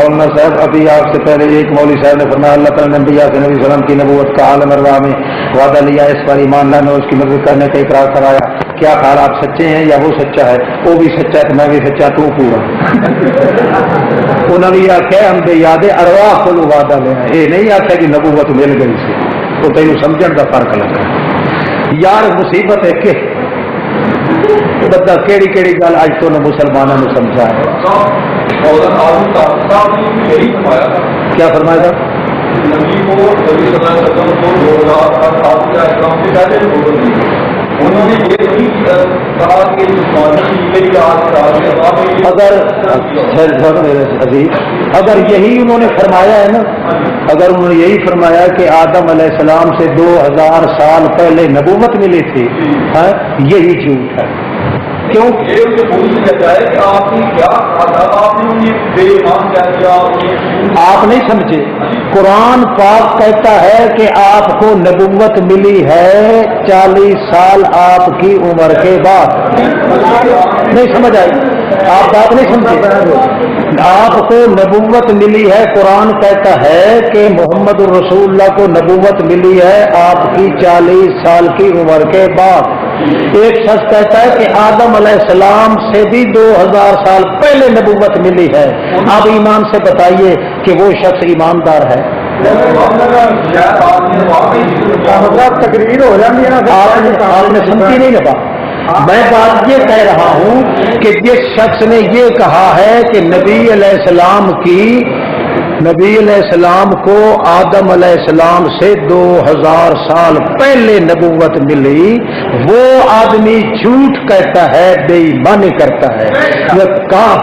مولانا صاحب ابھی آپ سے پہلے ایک مولوی صاحب نے فرمایا اللہ تعالیٰ نے انبیاء سے نبی وسلم کی نبوت کا عالم ارواح میں وعدہ لیا، اس پر ایمان لانے اور اس کی مدد کرنے کا اقرار کرایا. کیا خیال آپ سچے ہیں یا وہ سچا ہے؟ وہ بھی سچا ہے تو میں بھی سچا، تو پورا. انہوں نے آخیا ہم بے یاد ارواح کو وعدہ لیا، یہ نہیں آخیا کہ نبوت مل گئی سی. تو تینوں سمجھن کا فرق لگا یار. مصیبت ہے کہ بندہ کیڑی کیڑی گل اج تو مسلمانوں نے سمجھا ہے. کیا فرمایا تھا؟ اگر یہی انہوں نے فرمایا ہے نا، اگر انہوں نے یہی فرمایا کہ آدم علیہ السلام سے 2000 سال پہلے نبوت ملی تھی، یہی جھوٹ ہے. کیوں؟ آپ نہیں سمجھے. قرآن پاک کہتا ہے کہ آپ کو نبوت ملی ہے 40 سال آپ کی عمر کے بعد. نہیں سمجھ آئی؟ آپ بات نہیں سمجھے. آپ کو نبوت ملی ہے، قرآن کہتا ہے کہ محمد الرسول اللہ کو نبوت ملی ہے آپ کی 40 سال کی عمر کے بعد. ایک شخص کہتا ہے کہ آدم علیہ السلام سے بھی 2000 سال پہلے نبوت ملی ہے. آپ ایمان سے بتائیے کہ وہ شخص ایماندار ہے؟ تقریر ہو جاتی ہے. آپ نے سمجھی نہیں نا بات. میں بات یہ کہہ رہا ہوں کہ جس شخص نے یہ کہا ہے کہ نبی علیہ السلام کو آدم علیہ السلام سے 2000 سال پہلے نبوت ملی، وہ آدمی جھوٹ کہتا ہے، بے ایمانی کرتا ہے.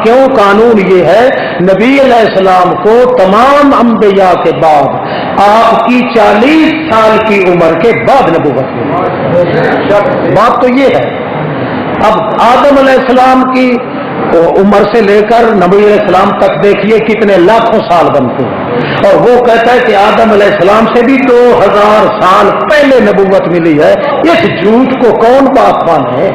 کیوں؟ قانون یہ ہے نبی علیہ السلام کو تمام انبیاء کے بعد آپ کی 40 سال کی عمر کے بعد نبوت ملی. بات تو یہ ہے. اب آدم علیہ السلام کی عمر سے لے کر نبی علیہ السلام تک دیکھیے کتنے لاکھوں سال بنتے ہیں، اور وہ کہتا ہے کہ آدم علیہ السلام سے بھی 2000 سال پہلے نبوت ملی ہے. اس جھوٹ کو کون بات مانے؟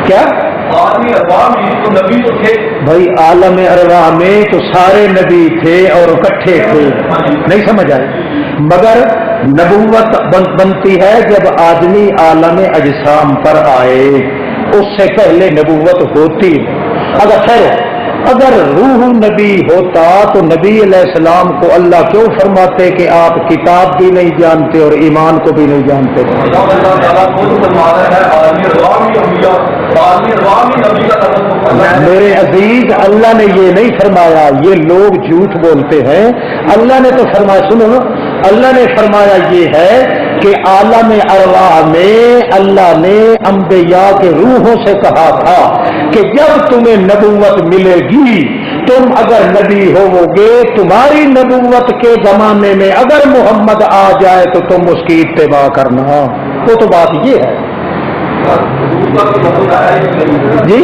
کیا بھائی عالم ارواح میں تو سارے نبی تھے اور اکٹھے تھے. نہیں سمجھ آئے؟ مگر نبوت بنتی ہے جب آدمی عالم اجسام پر آئے، اس سے پہلے نبوت ہوتی. اگر روح نبی ہوتا تو نبی علیہ السلام کو اللہ کیوں فرماتے کہ آپ کتاب بھی نہیں جانتے اور ایمان کو بھی نہیں جانتے؟ میرے عزیز، اللہ نے یہ نہیں فرمایا، یہ لوگ جھوٹ بولتے ہیں. اللہ نے تو فرمایا، سنو نا، اللہ نے فرمایا یہ ہے کہ عالم ارواح میں اللہ نے انبیاء کے روحوں سے کہا تھا کہ جب تمہیں نبوت ملے گی، تم اگر نبی ہوو گے، تمہاری نبوت کے زمانے میں اگر محمد آ جائے تو تم اس کی اتباع کرنا. وہ تو بات یہ ہے. جی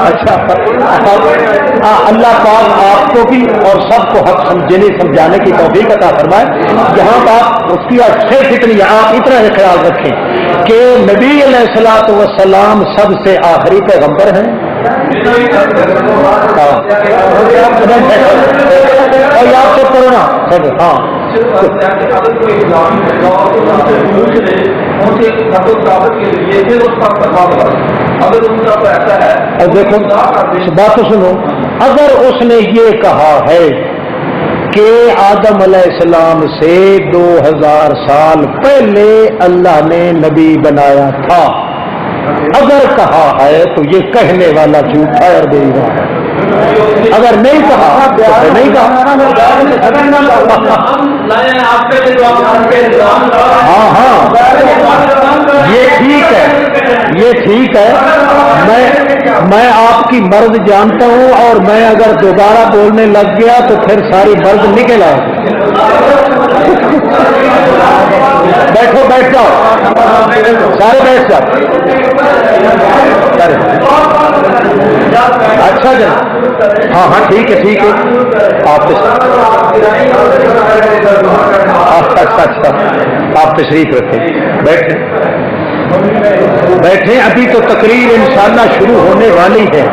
اچھا، اللہ پاک آپ کو بھی اور سب کو حق سمجھانے کی توفیق عطا فرمائے. یہاں بات اس کی صرف اتنی ہے، آپ اتنا ہی خیال رکھیں کہ نبی علیہ الصلوۃ والسلام سب سے آخری پیغمبر ہیں. اور آپ سے کرنا ہاں دیکھو بات تو سنو. اگر اس نے یہ کہا ہے کہ آدم علیہ السلام سے 2000 سال پہلے اللہ نے نبی بنایا تھا، اگر کہا ہے تو یہ کہنے والا جھوٹا اور بے ایمان ہے. اگر نہیں کہا تو نہیں کہا. ہاں یہ ٹھیک ہے، یہ ٹھیک ہے، میں آپ کی مرض جانتا ہوں، اور میں اگر دوبارہ بولنے لگ گیا تو پھر ساری مرض نکل آئے گی۔ بیٹھو، بیٹھ جاؤ، سارے بیٹھ جاؤ۔ اچھا جی، ہاں ہاں ٹھیک ہے ٹھیک ہے، آپ تشریف رکھیں، بیٹھیں، ابھی تو تقریر انشاءاللہ شروع ہونے والی ہے۔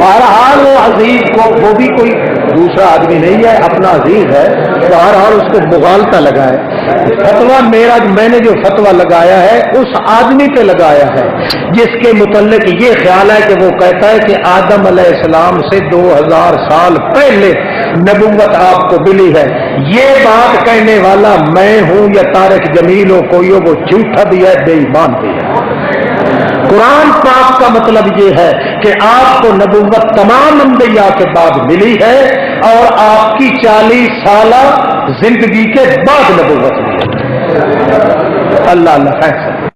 بہرحال وہ عزیز کو، وہ بھی کوئی دوسرا آدمی نہیں ہے، اپنا عزیز ہے، بہرحال اس کو مغالطہ لگا ہے۔ فتویٰ میرا، میں نے جو فتویٰ لگایا ہے اس آدمی پہ لگایا ہے جس کے متعلق یہ خیال ہے کہ وہ کہتا ہے کہ آدم علیہ السلام سے 2000 سال پہلے نبوت آپ کو ملی ہے۔ یہ بات کہنے والا میں ہوں یا طارق جمیل ہو کوئی ہو، وہ جھوٹا بھی ہے، بے ایمان بھی ہے۔ قرآن پاک کا مطلب یہ ہے کہ آپ کو نبوت تمام انبیاء کے بعد ملی ہے، اور آپ کی 40 سالہ زندگی کے بعد نبوت ملی ہے۔ اللہ اللہ خیر۔